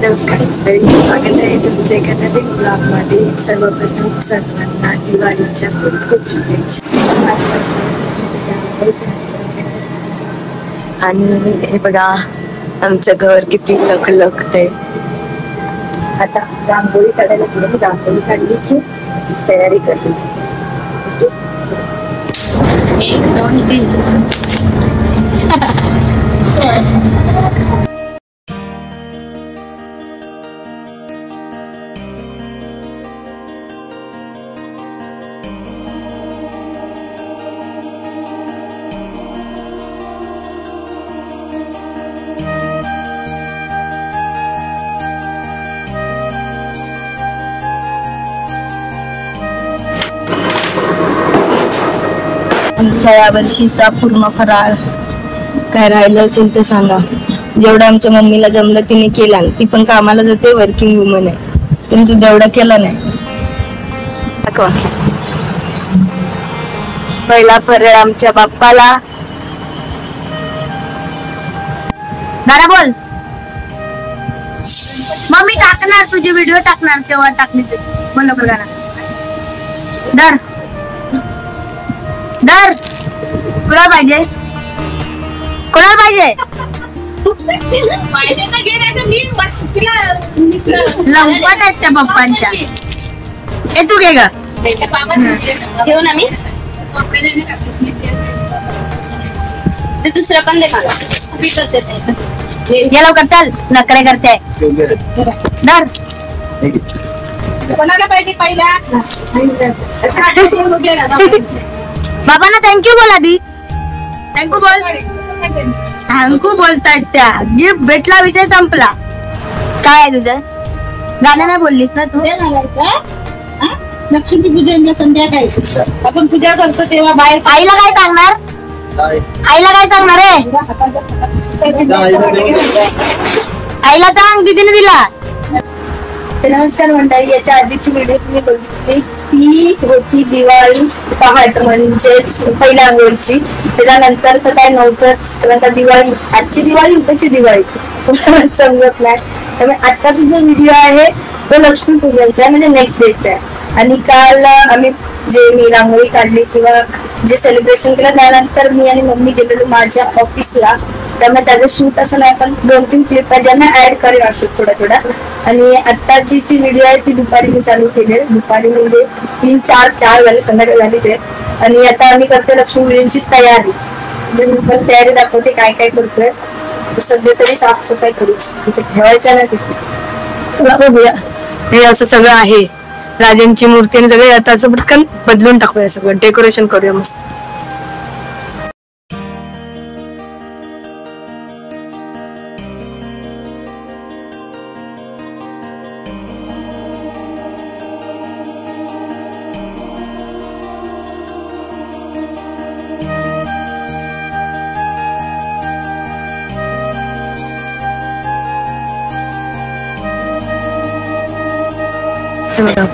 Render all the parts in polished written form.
नमस्कार मंडळी, स्वागत आहे तुमचे एका नवीन ब्लॉगमध्ये. सर्वप्रथम सर्वांना दिवाळीच्या खूप खूप शुभेच्छा. आणि हे बघा आमचं घर किती लखलखतंय. आता रांगोळी काढायला गेली, रांगोळी काढली की तयारी करते. 1 2 3 आमच्या या वर्षीचा पूर्ण फराळ काय राहिलं असेल तर सांगा. जेवढं आमच्या मम्मीला जमलं तिने केला. ती पण कामाला जाते, वर्किंग वुमन आहे, तिने सुद्धा एवढं केलं नाही. पहिला फराळ आमच्या बाप्पाला. दादा बोल. मम्मी टाकणार, तुझे व्हिडिओ टाकणार तेव्हा टाकले ते बोल लवकर गाणं. दर दर कोणाला पाहिजे, कोणाला पाहिजे? लंपट आहेत त्या पप्पांच्या. ए तू घे ग, घेऊ ना मी. ते दुसरं पण दे मला. ये लवकर चल, नखरे करते. दर कोणाला पाहिजे पहिला? बाबांना थँक्यू बोल आधी. थँक्यू बोल. थँक्यू बोलतायत त्या. गिफ्ट भेटला, विषय संपला. काय आहे तुझं? गाणं नाही बोललीस ना तू? लक्ष्मी पूजन संध्याकाळी आपण पूजा करतो तेव्हा बाहेर. आईला काय सांगणार? आईला काय सांगणार आहे? आईला सांग, दीदीने दिला. नमस्कार मंडळी, याच्या आधीची व्हिडिओ तुम्ही बघितली ती होती दिवाळी पहाट, म्हणजेच पहिल्या आंघोळीची. त्याच्यानंतर तर काय नव्हतंच, कारण दिवाळी आजची दिवाळी उद्याची दिवाळी समजत नाही. त्यामुळे आत्ताचा जो व्हिडिओ आहे तो लक्ष्मी पूजनचा आहे, म्हणजे नेक्स्ट डेचा आहे. आणि काल आम्ही मी रांगोळी काढली किंवा जे सेलिब्रेशन केलं त्यानंतर मी आणि मम्मी गेलेलो माझ्या ऑफिसला. त्यामुळे त्याचं शूट असं नाही, पण 2-3 क्लिप आहे ज्यांना ऍड करेल असे थोड्या. आणि आत्ताची जी व्हिडिओ आहे ती दुपारी मी चालू केली. दुपारी म्हणजे 3-4 झाले, संध्याकाळी झालीच आहे. आणि आता आम्ही करतोय लक्ष्मी पूजनची तयारी. म्हणजे मी मला तयारी दाखवते काय काय करतोय. सध्या तरी साफसफाई करूची, तिथे ठेवायचं ना तिथे बघूया. हे असं सगळं आहे, राजांची मूर्ती आणि सगळे. आता असं पटकन बदलून टाकूया, सगळं डेकोरेशन करूया मस्त.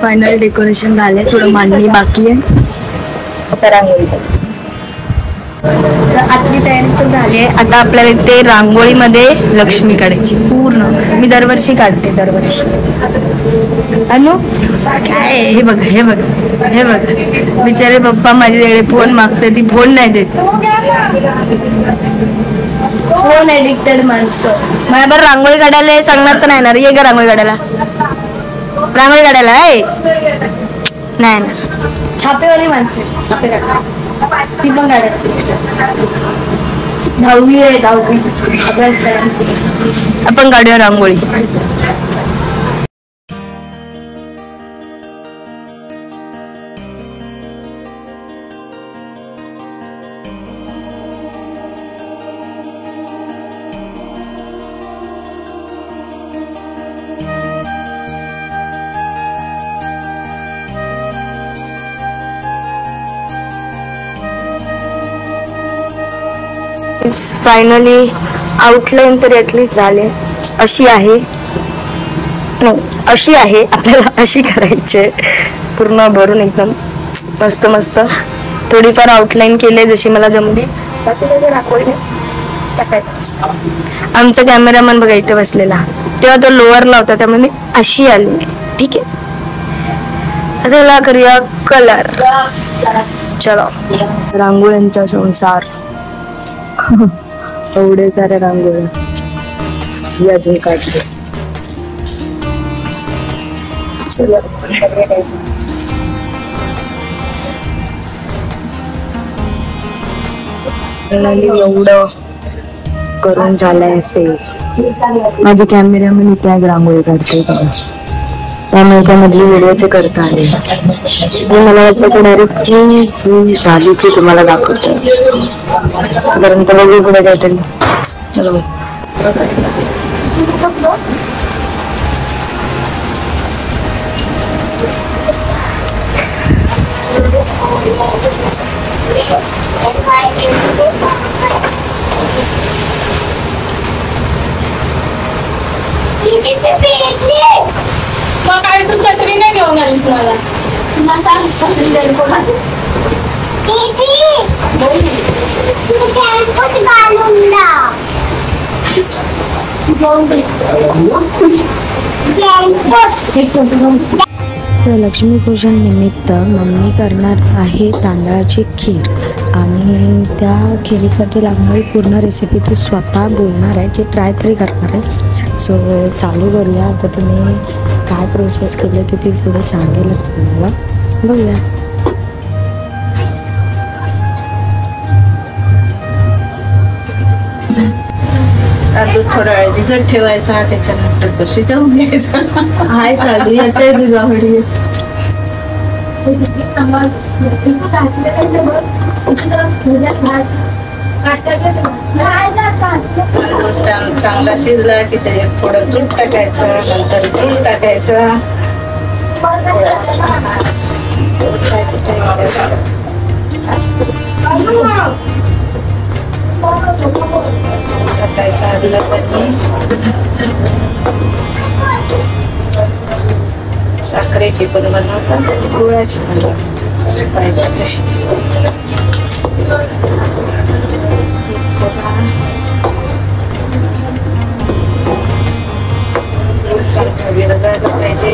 फायनल डेकोरेशन झालंय, थोडं मांडणी बाकी आहे. आता रांगोळी, आतली तयारी तर झाली आहे. आता आपल्याला इथे रांगोळीमध्ये लक्ष्मी काढायची पूर्ण. मी दरवर्षी काढते, दरवर्षी. अनु काय हे बघ, हे बघ, हे बघ, बिचारे पप्पा माझ्याकडे फोन मागते, ती फोन नाही देत. फोन ऍडिक्टेड माणसं. मला बरं रांगोळी काढायला सांगणार तर नाही येणार. ये ग रांगोळी काढायला, रांगोळी काढायला आहे नाही येणार. छापेवाली माणसे छापे काढतात, ती पण काढत. 10वी आहे, 10वी अभ्यास करा. आपण काढूया रांगोळी. फायनली आउटलाईन तर ऍटलीस्ट झाले. अशी आहे, नाही अशी आहे, आपल्याला अशी करायची आहे पूर्ण भरून एकदम मस्त मस्त. थोडीफार आउटलाईन केली जशी मला जमली. बाकी सगळं रांगोळी आमचा कॅमेरामॅन बघा इथे बसलेला, तेव्हा तो लोअरला होता त्यामुळे मी अशी आली. ठीक आहे, आता याला करूया कलर. चलो, रांगोळ्यांचा संसार. एवढे सारे रांगोळ्या अजून काढले. चलो, एवढं करून झालंय फेस. माझे कॅमेरामॅन इथे आज रांगोळी काढते त्यामुळे त्यामधली व्हिडिओचे करता आले. मला वाटतं की डायरेक्ट झाली की तुम्हाला दाखवतो, कारण तर बघू पुढे काहीतरी. चलो मग काय तू छत्री नाही घेऊन आलीस मला? तर लक्ष्मीपूजन निमित्त मम्मी करणार आहे तांदळाची खीर आणि त्या खिरीसाठी लागणारी पूर्ण रेसिपी ती स्वतः बोलणार आहे, जी ट्राय तरी करणार आहे. सो चालू करूया. आता तिने काय प्रोसेस केलं ते ती पुढे सांगेलच तुम्हाला. बघूया. तांदूळ थोडा वेळ भिजत ठेवायचा, त्याच्यानंतर तो शिजवून घ्यायचा. हाय चालू येते तुझा व्हिडिओ. चांगला शिजला की त्याच्यात थोडं दूध टाकायचं, नंतर दूध टाकायचं. टाकायचं आदलं पाणी, साखरेची पण बनवतात, गुळाची पण बनवतात, पाहिजे तशी. चांगलं विरघळलं पाहिजे.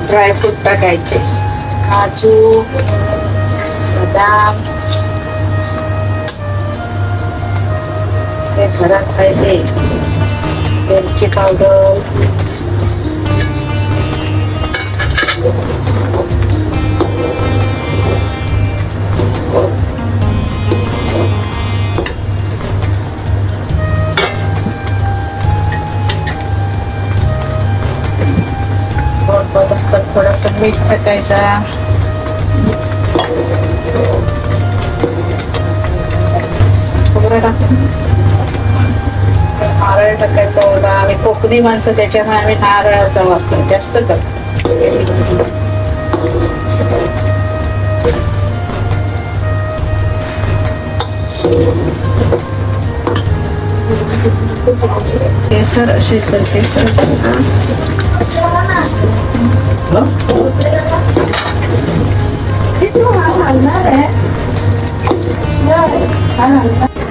ड्रायफ्रूट टाकायचे, काजू, बदाम जे घरात पाहिजे, वेलची पावडर, थोडासा मीठ टाकायचा, नारळ टाकायचा ओला. आम्ही कोकणी माणसं त्याच्यामुळे आम्ही नारळाचा वापर जास्त करतो. केसर असे तर केसर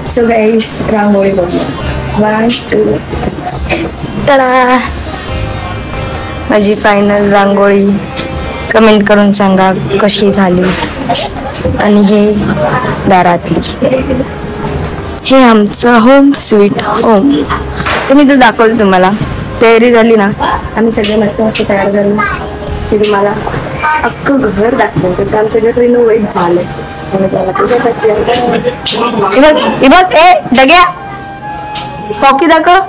सो गाईज रांगोळी बघूया. 1 2 तडा, माझी फायनल रांगोळी. कमेंट करून सांगा कशी झाली. आणि हे दारातली, हे आमचं होम स्वीट होम. ते मी तर दाखवलं तुम्हाला, तयारी झाली ना, आम्ही सगळे मस्त मस्त तयार झालो की तुम्हाला अख्खं घर दाखवतो. तर आमचं घर रिनोव्हेट झालंय. हे बघ ए डग्या, पॉकी दाखव.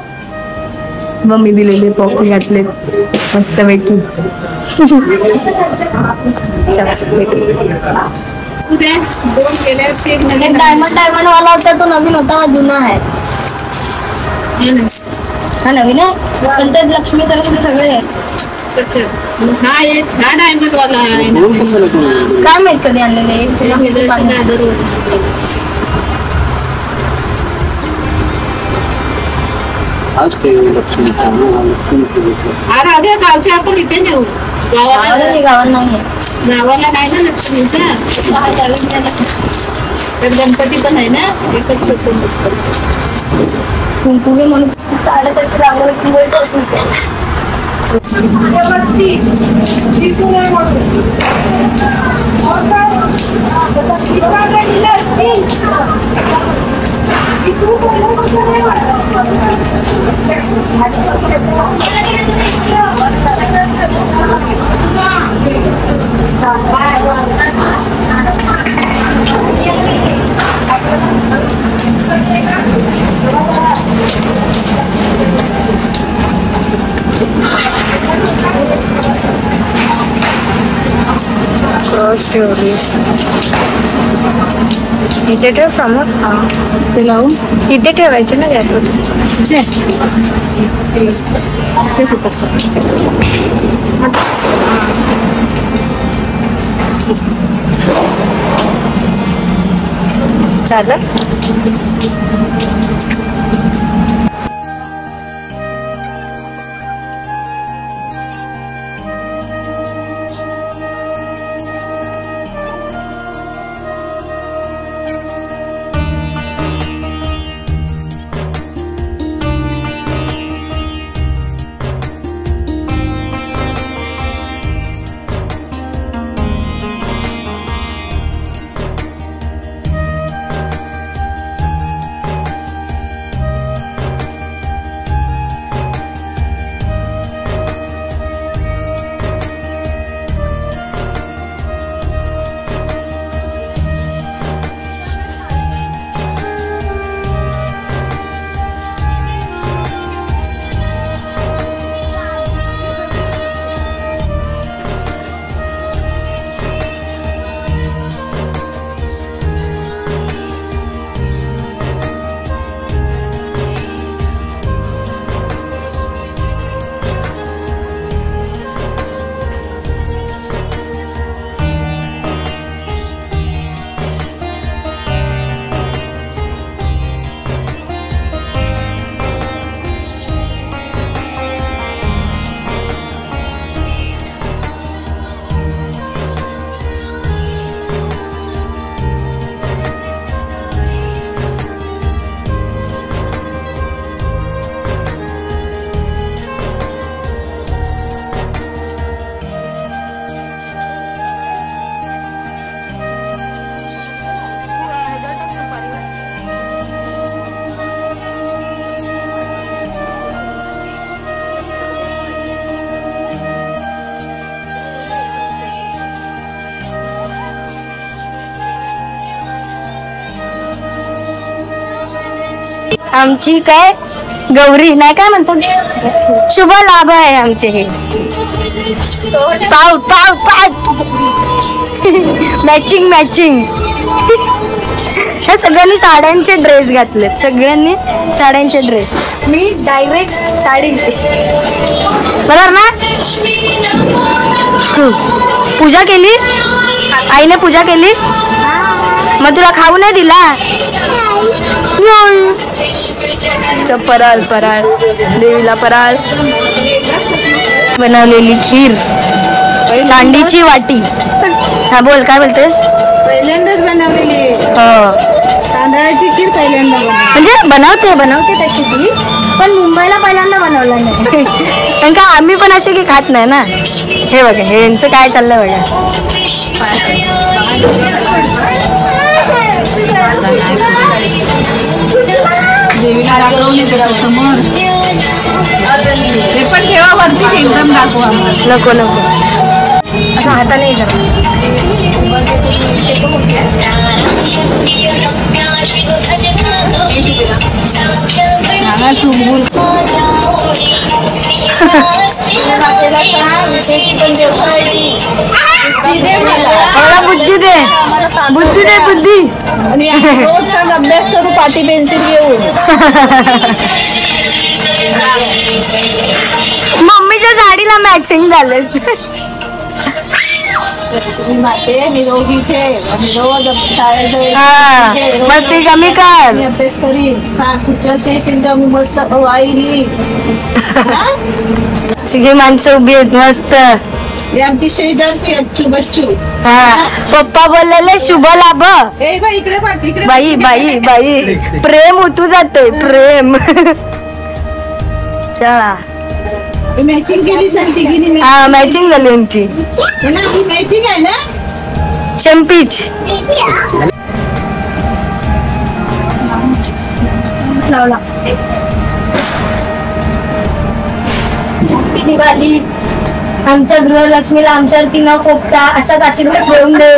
मम्मी दिलेले पॉकी घातले मस्त पैकी. डायमंड वाला होता तो नवीन होता, हा जुना आहे. हा नवीन आहे पण ते लक्ष्मी सरस्वती सगळे आहे. हा डायमंड वाला आहे ना. काय माहित कधी आणलेले. आज काही लक्ष्मीचा राहू गावच्या आपण इथे नेऊ. गावाला नाहीये. गावाला नाही ना लक्ष्मीचा. तर गणपती पण आहे ना, एकच छोटं. कुंकू म्हणून साडे तशी रांगोळी इथे ठेव समोर. ते लावून इथे ठेवायचे ना गॅसवर. चालेल. आमची काय गौरी नाही काय म्हणतात, शुभ लाभ आहे आमचे हे. पाऊट पाऊट पाऊट मॅचिंग मॅचिंग. ह्या सगळ्यांनी साड्यांचे ड्रेस घातलेत, सगळ्यांनी साड्यांचे ड्रेस. मी डायरेक्ट साडी बरोबर ना. पूजा केली आईने, पूजा केली मग तुला खाऊ नाही दिला. पराळ पराळ देवीला पराळ. बनवलेली खीर, चांदीची वाटी. हा बोल काय बोलतेस. पहिल्यांदाच बनवलेली तांदळाची खीर पहिल्यांदा म्हणजे बनवते तशी ती, पण मुंबईला पहिल्यांदा बनवलं नाही. कारण का आम्ही पण असे की खात नाही ना. हे बघा यांचं काय चाललंय बघा. देवीला दाखवली समोर. हे पण ठेवा वरती एकदम दाखवा. नको नको असं हाताने हे करा. सांगा चुकबुल. मला बुद्धी दे बुद्धी दे बुद्धी. आणि रोज सांग अभ्यास करू पाटी पेन्सिल घेऊन. मम्मीच्या साडीला मॅचिंग झाले. तुम्ही माते निरोगी ठेव आणि रोज शाळेत जाईल. हा मस्ती कमी कर. मी अभ्यास करीन. सांग कुठल्या चिंता मी मस्त आई. सगळी माणसं उभी आहेत मस्त. हे आमची शेजारची अच्छू बच्चू. हा पप्पा बोललेले शुभ लाभ. ए बाई इकडे पाठ इकडे. बाई बाई बाई प्रेम उतू जाते प्रेम. चला मॅचिंग केली सांगते की हा मॅचिंग झाली यांची. मॅचिंग आहे ना. चॅम्पीच लावला. दिवाळी आमच्या गृहलक्ष्मीला आमच्यावरती न कोपता असाच आशीर्वाद करून दे.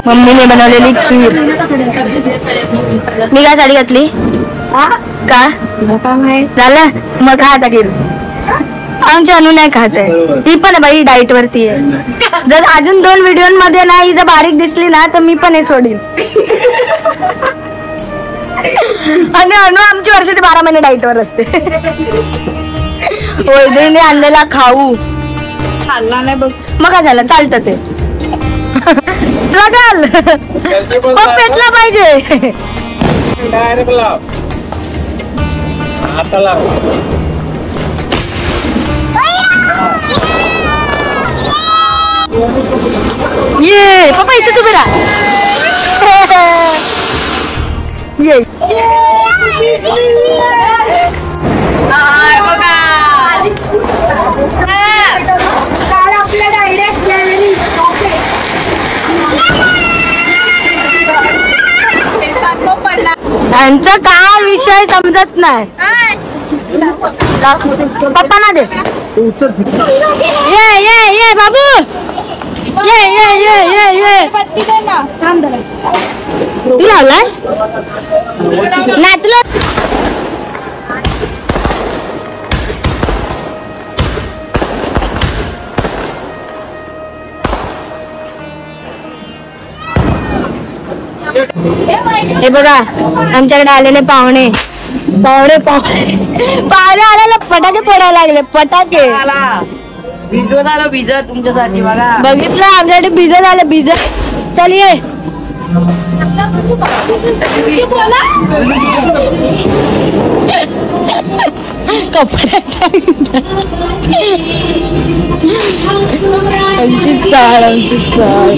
मम्मीने बनवलेली खीर. मी काय साडी घातली का झालं मग खा आता खीर. आमच्या अनु नाही खात आहे. ही पण बाई डाएट वरती आहे. जर अजून 2 व्हिडिओ नाही जर बारीक दिसली ना तर मी पण हे सोडीन. आणि अनु आमची वर्षाचे 12 महिने डाएट वर असते. वैदेने आणलेला खाऊ खाल्ला नाही बघ. मग काय झालं चालतं ते. स्ट्रगल पेटला पाहिजे. ये पप्पा इथेच उभे राहा. ये यांचा काय विषय समजत नाही. पप्पा ना दे. ये ये ये बाबू ये ये ये ये ये लावलाय नाचलो. हे बघा आमच्याकडे आलेले पाहुणे पाहुणे पाहुणे पाहुणे आलेले फटाके फोडायला लागले. फटाके भिजवत आलं भिजत तुमच्यासाठी बघा. बघितलं आमच्याकडे भिजत आलं भिजत. चल ये कपडे आमची चाळ आमची चाळ.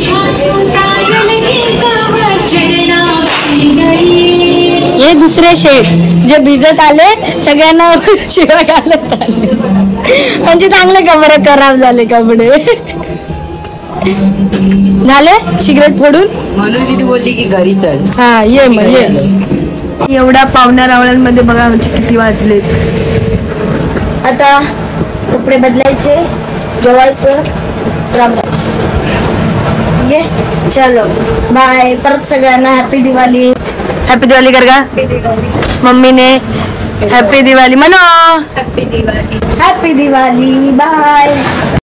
हे दुसरे शेफ जे भिजत आले सगळ्यांना शिवाय घालत आले. म्हणजे चांगले कपडे खराब झाले कपडे. झाले सिगरेट फोडून म्हणून तिथे बोलली की घरी चल. हा ये मग ये. एवढ्या पाहुण्या रावळ्यांमध्ये बघा आमचे किती वाजलेत. आता कपडे बदलायचे जेवायचं राम. ठीक आहे चलो बाय. परत सगळ्यांना हॅपी दिवाळी. हॅपी दिवाळी कर का मम्मीने. हॅपी दिवाळी म्हणो. Happy Diwali bye.